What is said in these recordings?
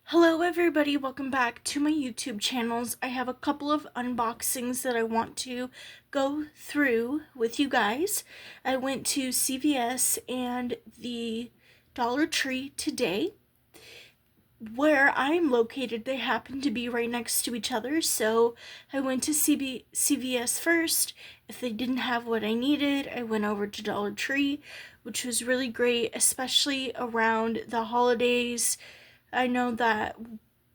Hello everybody, welcome back to my YouTube channels. I have a couple of unboxings that I want to go through with you guys. I went to CVS and the Dollar Tree today. Where I'm located, they happen to be right next to each other, so I went to CVS first. If they didn't have what I needed, I went over to Dollar Tree, which was really great, especially around the holidays. I know that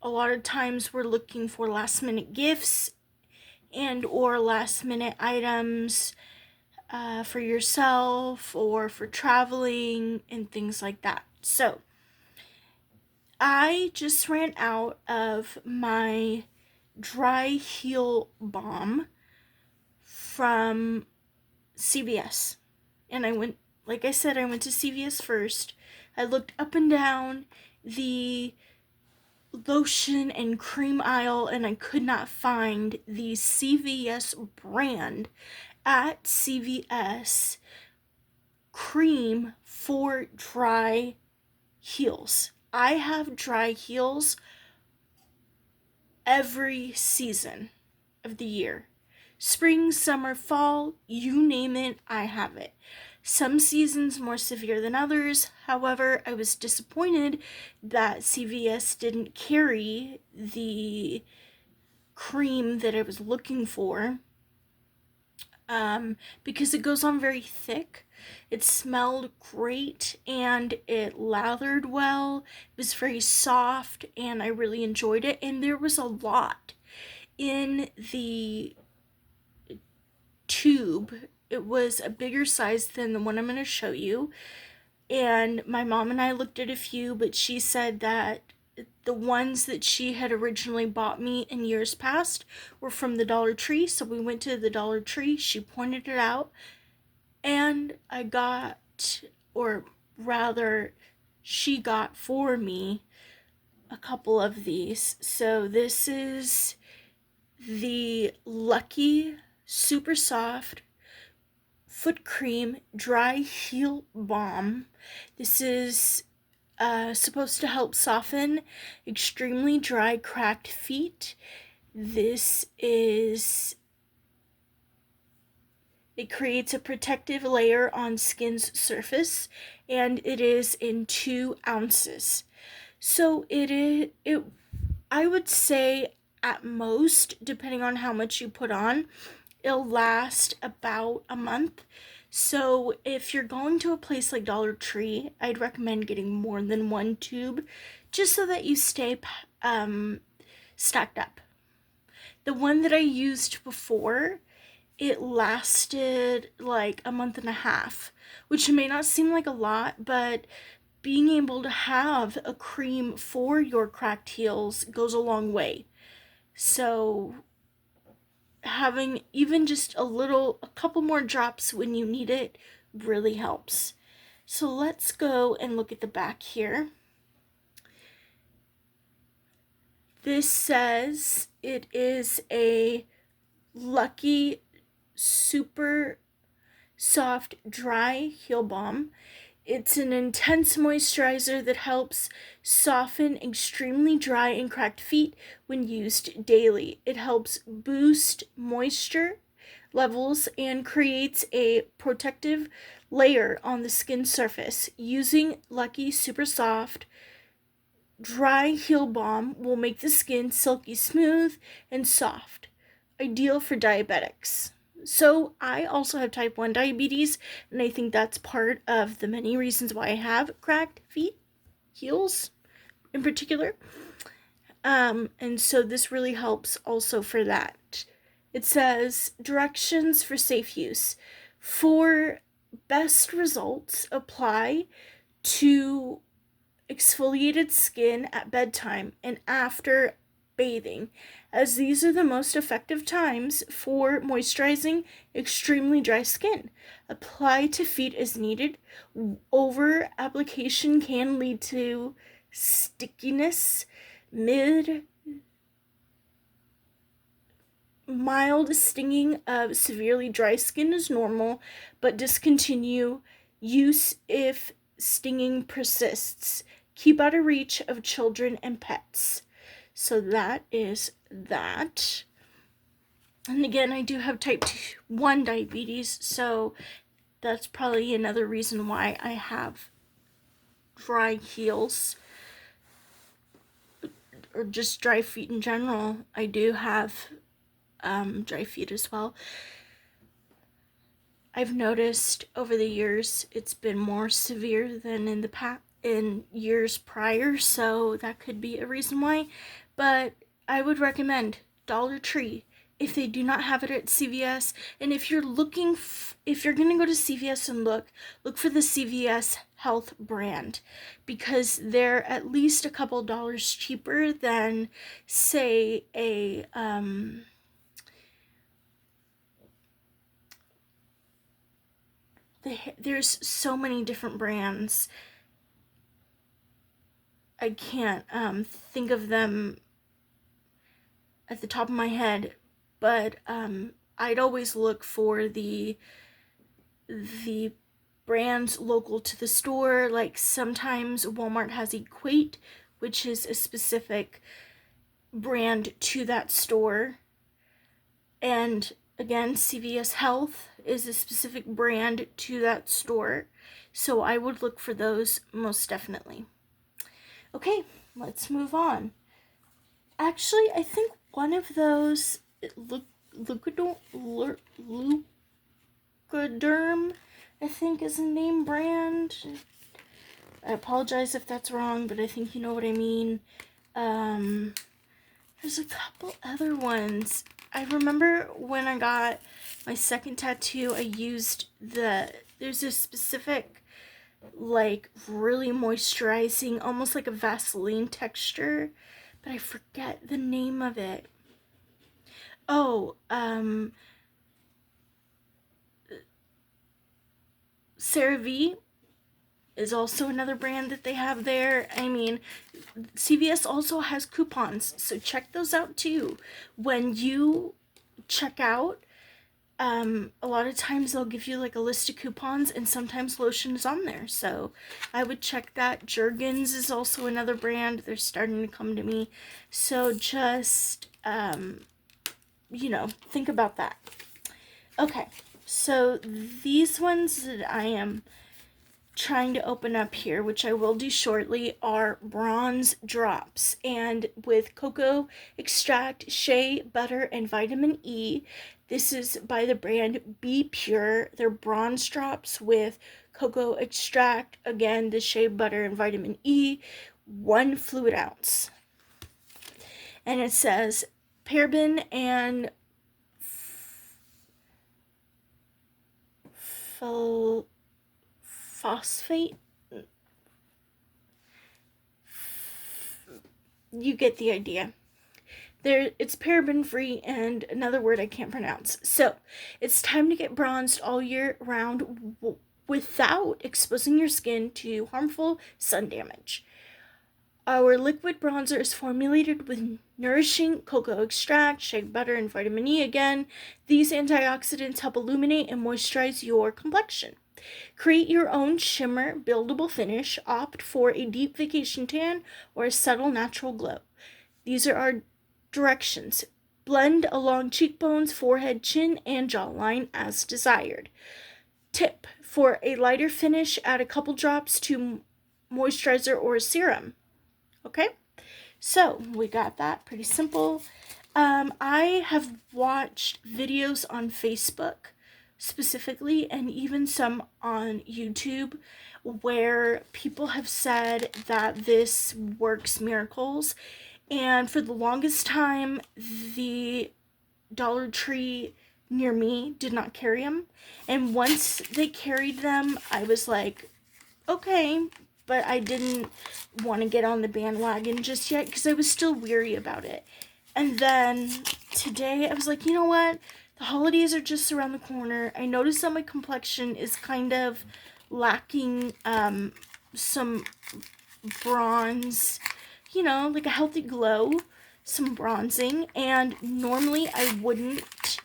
a lot of times we're looking for last minute gifts and or last minute items for yourself or for traveling and things like that. So I just ran out of my dry heel balm from CVS. And I went, like I said, I went to CVS first. I looked up and down the lotion and cream aisle and I could not find the CVS brand at CVS cream for dry heels. I have dry heels every season of the year. Spring, summer, fall, you name it, I have it. Some seasons more severe than others. However, I was disappointed that CVS didn't carry the cream that I was looking for because it goes on very thick. It smelled great and it lathered well. It was very soft and I really enjoyed it. And there was a lot in the tube. It was a bigger size than the one I'm going to show you. And my mom and I looked at a few, but she said that the ones that she had originally bought me in years past were from the Dollar Tree. So we went to the Dollar Tree. She pointed it out, and I got, or rather, she got for me a couple of these. So this is the Lucky Super Soft Foot Cream Dry Heel Balm. This is supposed to help soften extremely dry, cracked feet. It creates a protective layer on skin's surface, and it is in 2 ounces. So I would say at most, depending on how much you put on, it'll last about a month. So if you're going to a place like Dollar Tree, I'd recommend getting more than one tube just so that you stay stacked up. The one that I used before, it lasted like a month and a half, which may not seem like a lot, but being able to have a cream for your cracked heels goes a long way. So having even just a couple more drops when you need it really helps. So let's go and look at the back here. This says it is a Lucky Super Soft Dry Heel Balm. It's an intense moisturizer that helps soften extremely dry and cracked feet when used daily. It helps boost moisture levels and creates a protective layer on the skin surface. Using Lucky Super Soft Dry Heel Balm will make the skin silky smooth and soft, ideal for diabetics. So I also have type 1 diabetes, and I think that's part of the many reasons why I have cracked feet, heels in particular. And so this really helps also for that. It says directions for safe use. For best results, apply to exfoliated skin at bedtime and after bathing, as these are the most effective times for moisturizing extremely dry skin. Apply to feet as needed. Over application can lead to stickiness. Mild stinging of severely dry skin is normal, but discontinue use if stinging persists. keep out of reach of children and pets. So that is that. And again, I do have type 1 diabetes, so that's probably another reason why I have dry heels, or just dry feet in general. I do have dry feet as well. I've noticed over the years it's been more severe than in years prior, so that could be a reason why. But I would recommend Dollar Tree if they do not have it at CVS. And if you're looking, if you're gonna go to CVS and look for the CVS Health brand, because they're at least a couple dollars cheaper than, say, a there's so many different brands. I can't think of them at the top of my head, but I'd always look for the brands local to the store. Like sometimes Walmart has Equate, which is a specific brand to that store, and again, CVS Health is a specific brand to that store. So I would look for those most definitely. Okay, let's move on. Actually, I think one of those, Lucaderm, I think is a name brand. I apologize if that's wrong, but I think you know what I mean. There's a couple other ones. I remember when I got my second tattoo, I used there's a specific, like, really moisturizing, almost like a Vaseline texture, but I forget the name of it. Oh, CeraVe is also another brand that they have there. I mean, CVS also has coupons, so check those out too. When you check out, a lot of times they'll give you like a list of coupons, and sometimes lotion is on there, so I would check that. Jergens is also another brand. They're starting to come to me, so just think about that. Okay, so these ones that I am trying to open up here, which I will do shortly, are bronze drops, and with cocoa extract, shea butter, and vitamin E. This is by the brand Be Pure. They're bronze drops with cocoa extract, again, the shea butter and vitamin E, 1 fluid ounce. And it says paraben and phosphate. You get the idea. It's paraben free, and another word I can't pronounce. So it's time to get bronzed all year round without exposing your skin to harmful sun damage. Our liquid bronzer is formulated with nourishing cocoa extract, shea butter, and vitamin E. Again, these antioxidants help illuminate and moisturize your complexion. Create your own shimmer buildable finish. Opt for a deep vacation tan or a subtle natural glow. These are our directions. Blend along cheekbones, forehead, chin, and jawline as desired. Tip: for a lighter finish, add a couple drops to moisturizer or a serum. Okay, so we got that. Pretty simple. I have watched videos on Facebook specifically, and even some on YouTube, where people have said that this works miracles. And for the longest time, the Dollar Tree near me did not carry them. And once they carried them, I was like, okay, but I didn't want to get on the bandwagon just yet because I was still weary about it. And then today I was like, you know what? The holidays are just around the corner. I noticed that my complexion is kind of lacking some bronze, like a healthy glow, some bronzing. And normally I wouldn't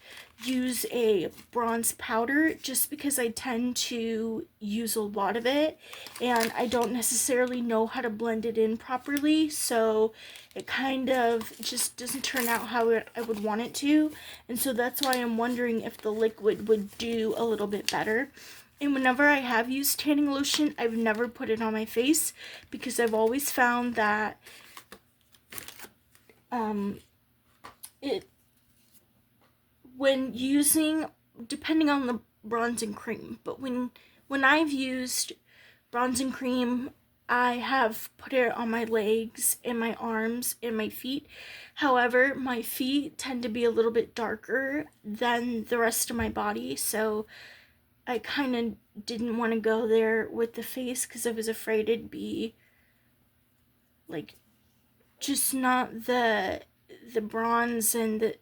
use a bronze powder just because I tend to use a lot of it and I don't necessarily know how to blend it in properly, so it kind of just doesn't turn out how I would want it to, and so that's why I'm wondering if the liquid would do a little bit better. And whenever I have used tanning lotion, I've never put it on my face because I've always found that it, when using, depending on the bronzing cream, but when I've used bronzing cream, I have put it on my legs and my arms and my feet. However, my feet tend to be a little bit darker than the rest of my body, so I kind of didn't want to go there with the face because I was afraid it'd be like just not the bronze and the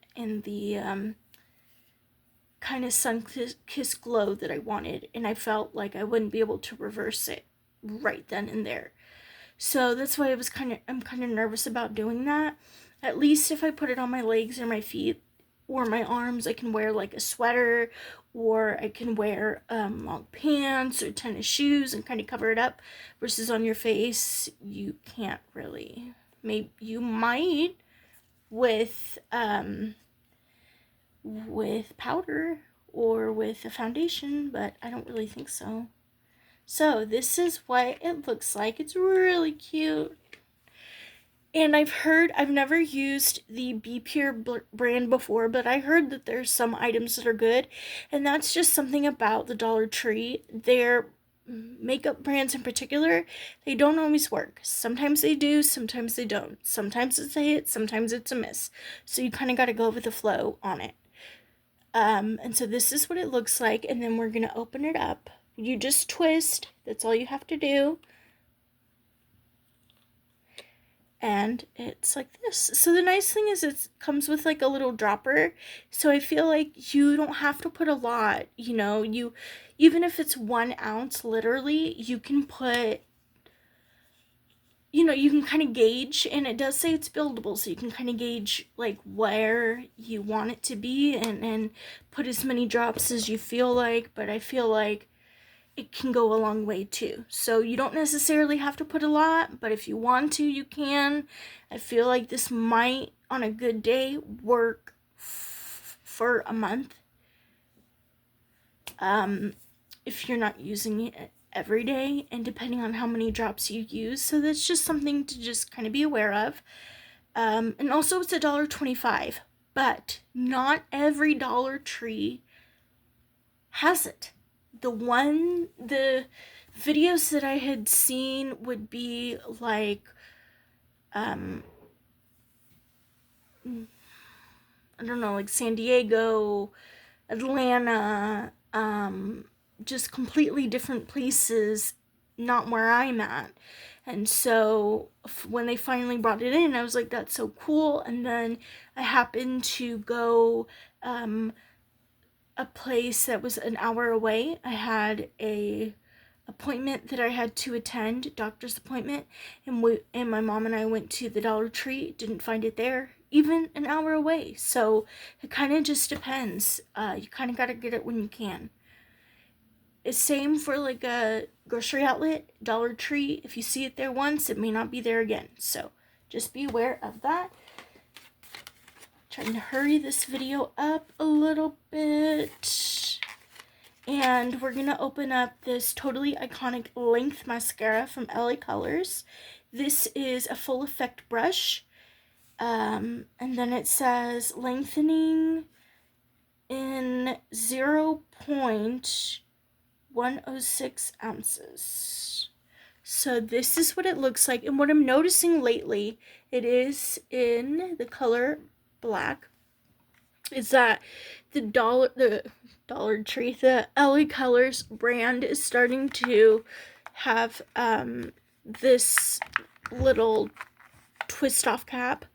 kind of sun-kissed glow that I wanted, and I felt like I wouldn't be able to reverse it right then and there. So that's why I'm kind of nervous about doing that. At least if I put it on my legs or my feet or my arms, I can wear like a sweater, or I can wear long pants or tennis shoes and kind of cover it up, versus on your face, you can't really. Maybe you might with powder or with a foundation, but I don't really think so. So this is what it looks like. It's really cute. And I've never used the Be Pure brand before, but I heard that there's some items that are good, and that's just something about the Dollar Tree. Their makeup brands in particular, they don't always work. Sometimes they do, sometimes they don't. Sometimes it's a hit, sometimes it's a miss. So you kind of got to go with the flow on it. And so this is what it looks like, and then we're going to open it up. You just twist, that's all you have to do. And it's like this. So the nice thing is it comes with like a little dropper, so I feel like you don't have to put a lot, you know. You, even if it's 1 ounce, literally, you can put, you know, you can kind of gauge, and it does say it's buildable, so you can kind of gauge like where you want it to be and put as many drops as you feel like, but I feel like it can go a long way too. So you don't necessarily have to put a lot, but if you want to, you can. I feel like this might, on a good day, work for a month. If you're not using it every day, and depending on how many drops you use. So that's just something to just kind of be aware of. And also it's $1.25, but not every Dollar Tree has it. The videos that I had seen would be like, I don't know, like San Diego, Atlanta, just completely different places, not where I'm at. And so when they finally brought it in, I was like, that's so cool. And then I happened to go, a place that was an hour away. I had a appointment that I had to attend, doctor's appointment, and my mom and I went to the Dollar Tree, didn't find it there, even an hour away. So it kind of just depends. You kind of got to get it when you can. It's same for like a grocery outlet, Dollar Tree. If you see it there once, it may not be there again. So just be aware of that. Trying to hurry this video up a little bit. And we're going to open up this Totally Iconic Length Mascara from LA Colors. This is a full effect brush. And then it says lengthening in 0.106 ounces. So this is what it looks like. And what I'm noticing lately, it is in the color black, is that the Dollar Tree, the LA Colors brand, is starting to have this little twist off cap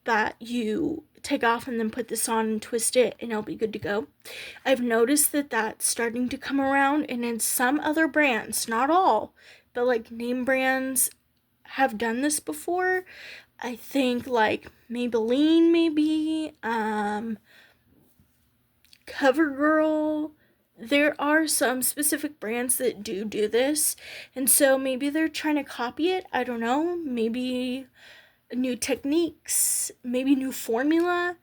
that you take off and then put this on and twist it and it'll be good to go. I've noticed that that's starting to come around, and in some other brands, not all, but like name brands have done this before. I think like Maybelline, maybe, CoverGirl. There are some specific brands that do this, and so maybe they're trying to copy it. I don't know. Maybe new techniques, maybe new formula.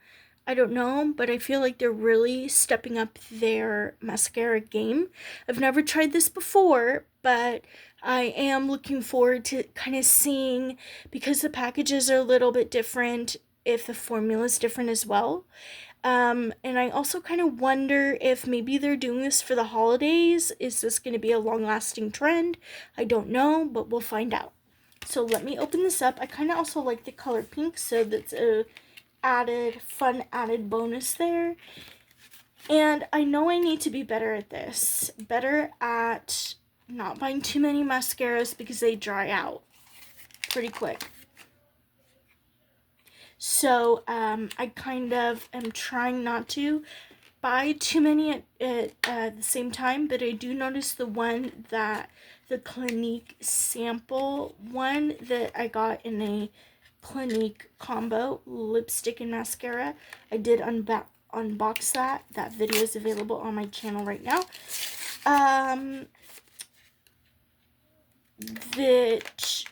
I don't know, but I feel like they're really stepping up their mascara game. I've never tried this before, but I am looking forward to kind of seeing, because the packages are a little bit different, if the formula is different as well. And I also kind of wonder if maybe they're doing this for the holidays. Is this going to be a long-lasting trend? I don't know, but we'll find out. So let me open this up. I kind of also like the color pink, so that's a fun added bonus there. And I know I need to be better at this. Better at not buying too many mascaras because they dry out pretty quick. So I kind of am trying not to buy too many at the same time, but I do notice the Clinique sample one that I got in a Clinique combo, lipstick and mascara. I did unbox that. That video is available on my channel right now. That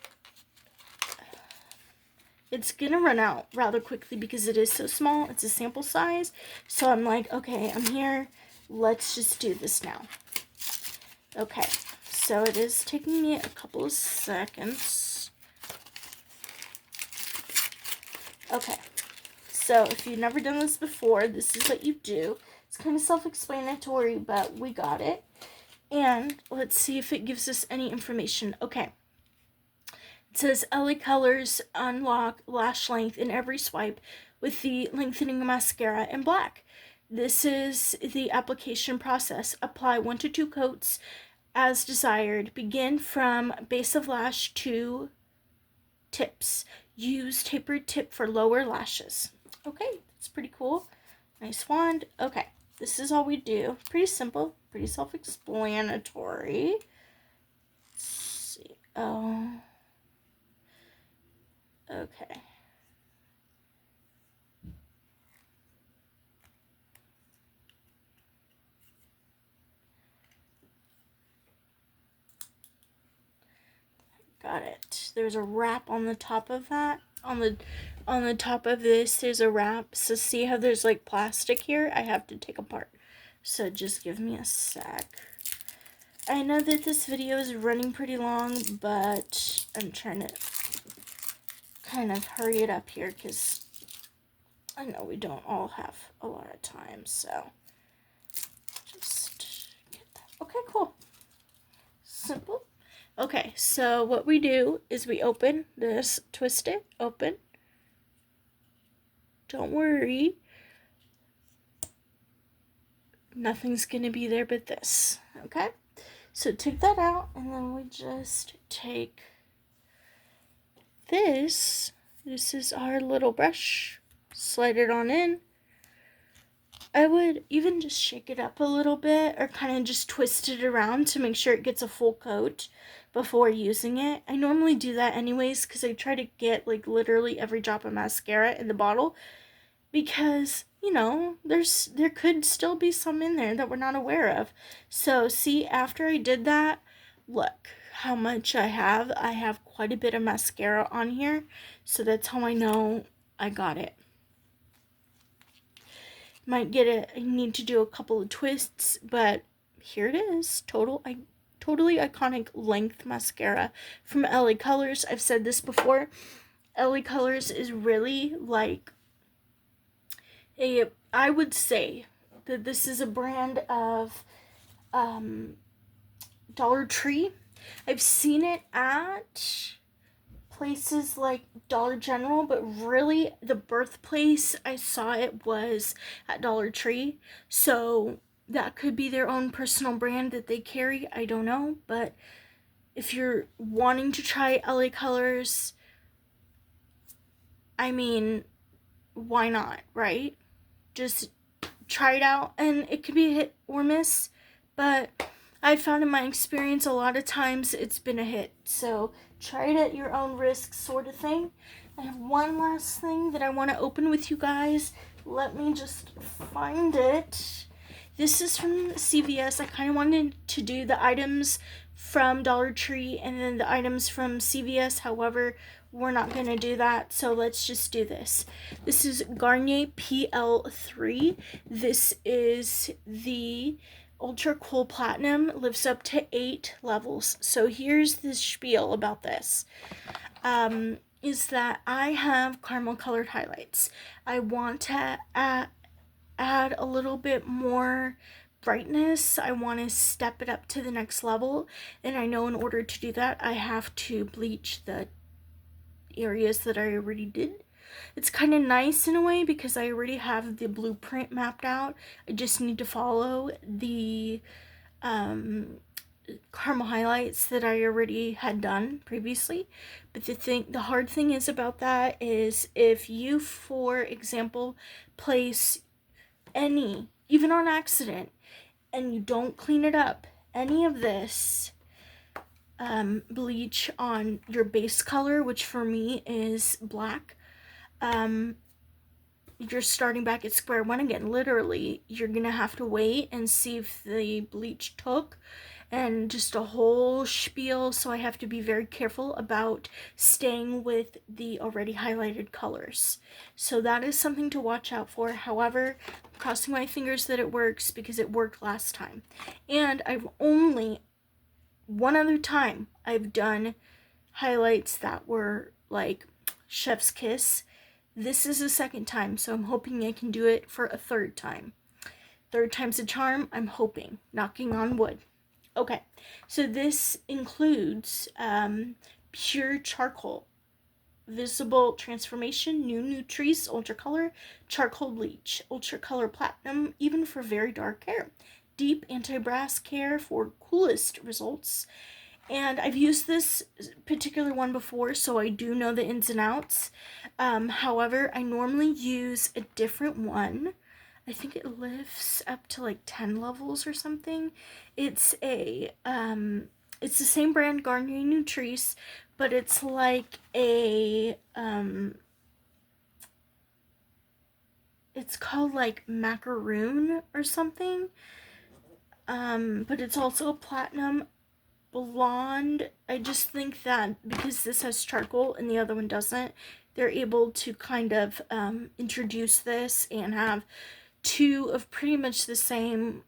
it's gonna run out rather quickly because it is so small. It's a sample size. So I'm like, okay, I'm here. Let's just do this now. Okay, so it is taking me a couple of seconds. Okay, so if you've never done this before, this is what you do. It's kind of self-explanatory, but we got it. And let's see if it gives us any information. Okay. It says LA Colors unlock lash length in every swipe with the lengthening mascara in black. This is the application process. Apply 1 to 2 coats as desired. Begin from base of lash to tips. Use tapered tip for lower lashes. Okay, that's pretty cool. Nice wand. Okay, this is all we do. Pretty simple, pretty self-explanatory. Let's see. Oh. Okay. Got it. There's a wrap on the top of that. On the top of this, there's a wrap. So see how there's like plastic here? I have to take apart. So just give me a sec. I know that this video is running pretty long, but I'm trying to kind of hurry it up here because I know we don't all have a lot of time. So just get that. Okay, cool. Simple. Okay, so what we do is we open this, twist it, open. Don't worry. Nothing's going to be there but this, okay? So take that out, and then we just take this. This is our little brush. Slide it on in. I would even just shake it up a little bit or kind of just twist it around to make sure it gets a full coat before using it. I normally do that anyways because I try to get like literally every drop of mascara in the bottle because, you know, there could still be some in there that we're not aware of. So see, after I did that, look how much I have. I have quite a bit of mascara on here, so that's how I know I got it. Might get it. I need to do a couple of twists, but here it is. Totally iconic length mascara from LA Colors. I've said this before. LA Colors is really like I would say that this is a brand of Dollar Tree. I've seen it at places like Dollar General, but really the birthplace I saw it was at Dollar Tree. So that could be their own personal brand that they carry. I don't know, but if you're wanting to try LA Colors, I mean, why not, right? Just try it out, and it could be a hit or miss, but I found in my experience a lot of times it's been a hit. So try it at your own risk, sort of thing. I have one last thing that I want to open with you guys. Let me just find it. This is from CVS. I kind of wanted to do the items from Dollar Tree and then the items from CVS. However, we're not going to do that, so let's just do this. This is Garnier PL3. This is the Ultra Cool Platinum. Lives up to 8 levels. So here's the spiel about this. Is that I have caramel colored highlights. I want to add a little bit more brightness. I want to step it up to the next level, and I know in order to do that I have to bleach the areas that I already did. It's kind of nice in a way because I already have the blueprint mapped out. I just need to follow the caramel highlights that I already had done previously. But the hard thing is about that is if you, for example, place any, even on accident, and you don't clean it up, any of this bleach on your base color, which for me is black, you're starting back at square one again. Literally, you're gonna have to wait and see if the bleach took, and just a whole spiel. So I have to be very careful about staying with the already highlighted colors. So that is something to watch out for. However, I'm crossing my fingers that it works because it worked last time. And I've only one other time I've done highlights that were like chef's kiss. This is the second time, so I'm hoping I can do it for a third time. Third time's a charm, I'm hoping. Knocking on wood. Okay, so this includes pure charcoal, visible transformation, new Nutrice Ultra Color, charcoal bleach, Ultra Color Platinum, even for very dark hair, deep anti-brass care for coolest results. And I've used this particular one before, so I do know the ins and outs. However, I normally use a different one. I think it lifts up to like 10 levels or something. It's it's the same brand, Garnier Nutrice, but it's like a, it's called like macaroon or something. But it's also a platinum blonde. I just think that because this has charcoal and the other one doesn't, they're able to kind of introduce this and have two of pretty much the same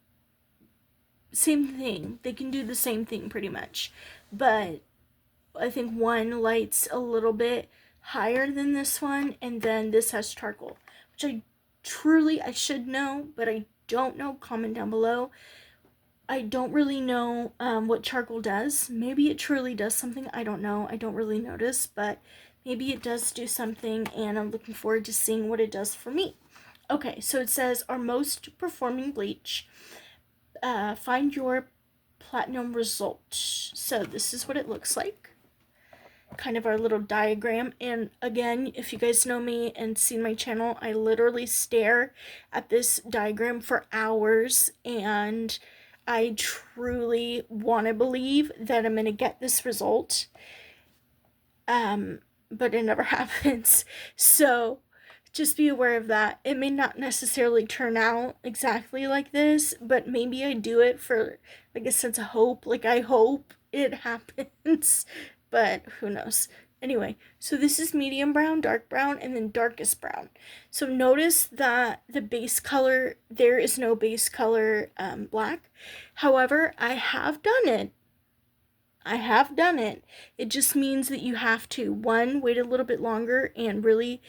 thing. They can do the same thing pretty much, but I think one lights a little bit higher than this one, and then this has charcoal, which I should know, but I don't know. Comment down below. I don't really know what charcoal does. Maybe it truly does something. I don't know. I don't really notice, but maybe it does do something, and I'm looking forward to seeing what it does for me. Okay, so it says our most performing bleach. Find your platinum result. So this is what it looks like. Kind of our little diagram. And again, if you guys know me and seen my channel, I literally stare at this diagram for hours, and I truly want to believe that I'm going to get this result. But it never happens. So just be aware of that. It may not necessarily turn out exactly like this, but maybe I do it for like a sense of hope. Like I hope it happens, but who knows. Anyway, so this is medium brown, dark brown, and then darkest brown. So notice that the base color, there is no base color black. However, I have done it. It just means that you have to, one, wait a little bit longer, and really,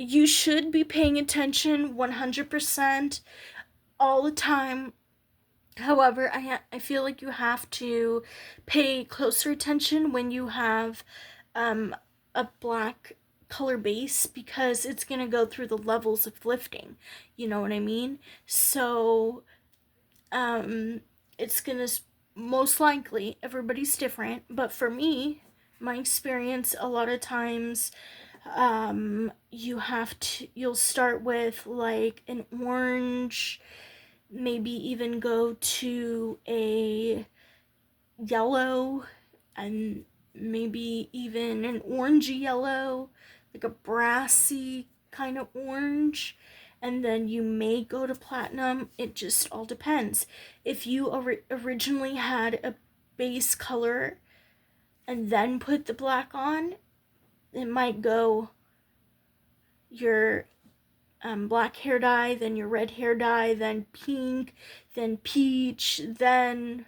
you should be paying attention 100% all the time. However, I feel like you have to pay closer attention when you have a black color base, because it's going to go through the levels of lifting. You know what I mean? So it's going to, most likely, everybody's different, but for me, my experience, a lot of times you'll start with like an orange, maybe even go to a yellow, and maybe even an orangey yellow, like a brassy kind of orange, and then you may go to platinum. It just all depends. If you originally had a base color and then put the black on, it might go your black hair dye, then your red hair dye, then pink, then peach, then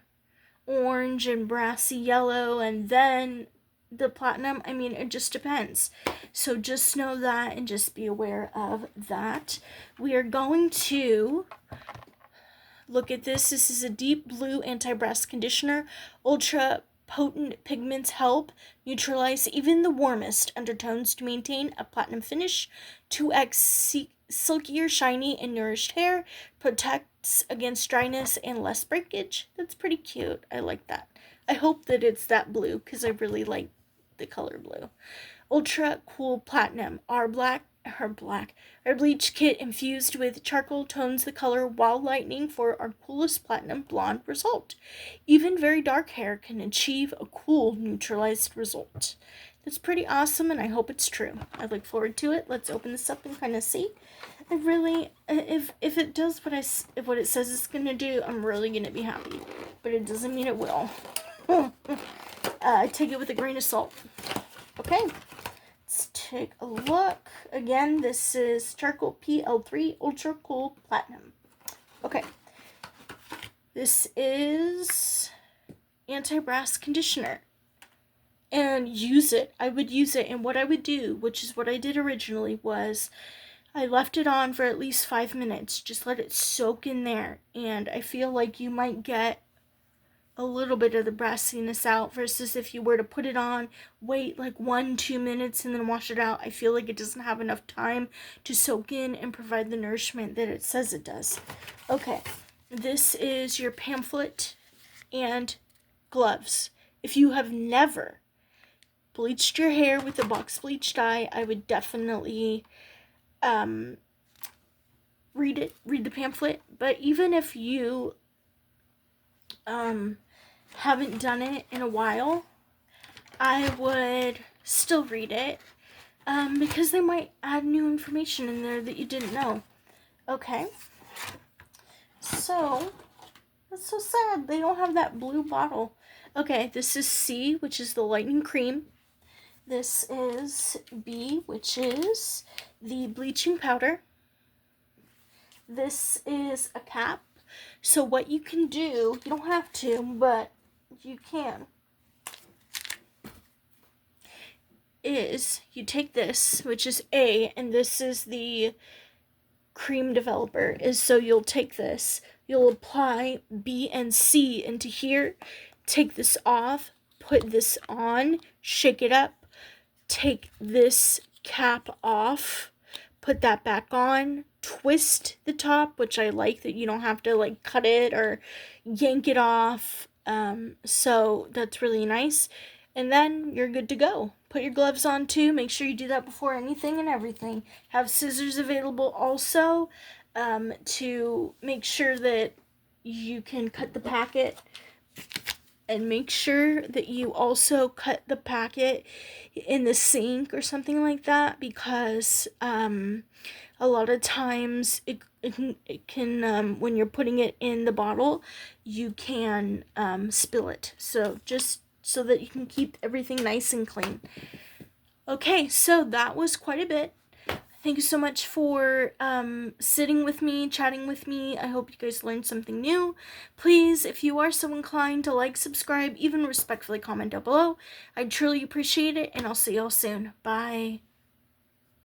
orange and brassy yellow, and then the platinum. I mean, it just depends. So just know that and just be aware of that. We are going to look at this. This is a deep blue anti-brass conditioner. Ultra potent pigments help neutralize even the warmest undertones to maintain a platinum finish. 2x silkier, shiny, and nourished hair. Protects against dryness and less breakage. That's pretty cute. I like that. I hope that it's that blue because I really like the color blue. Ultra Cool Platinum. Our bleach kit infused with charcoal tones the color while lightening for our coolest platinum blonde result. Even very dark hair can achieve a cool neutralized result. That's pretty awesome, and I hope it's true. I look forward to it. Let's open this up and kind of see. I really, if it does what it says it's gonna do, I'm really gonna be happy. But it doesn't mean it will. Take it with a grain of salt. Okay, let's take a look. Again, this is Charcoal PL3 Ultra Cool Platinum. Okay, this is anti-brass conditioner. And use it. I would use it, and what I would do, which is what I did originally, was I left it on for at least 5 minutes. Just let it soak in there, and I feel like you might get a little bit of the brassiness out versus if you were to put it on, wait like 1-2 minutes and then wash it out. I feel like it doesn't have enough time to soak in and provide the nourishment that it says it does. Okay, this is your pamphlet and gloves. If you have never bleached your hair with a box bleach dye, I would definitely read the pamphlet. But even if you haven't done it in a while, I would still read it because they might add new information in there that you didn't know. Okay, so that's so sad they don't have that blue bottle. Okay, this is C, which is the lightening cream. This is B, which is the bleaching powder. This is a cap. So what you can do, you don't have to, but you can, is you take this, which is A, and this is the cream developer, is so you'll take this, you'll apply B and C into here, take this off, put this on, shake it up, take this cap off, put that back on, twist the top, which I like that you don't have to like cut it or yank it off. So that's really nice. And then you're good to go. Put your gloves on too. Make sure you do that before anything and everything. Have scissors available also to make sure that you can cut the packet. And make sure that you also cut the packet in the sink or something like that, because a lot of times it can when you're putting it in the bottle, you can spill it. So just so that you can keep everything nice and clean. Okay, so that was quite a bit. Thank you so much for sitting with me, chatting with me. I hope you guys learned something new. Please, if you are so inclined to like, subscribe, even respectfully comment down below. I truly appreciate it, and I'll see y'all soon. Bye.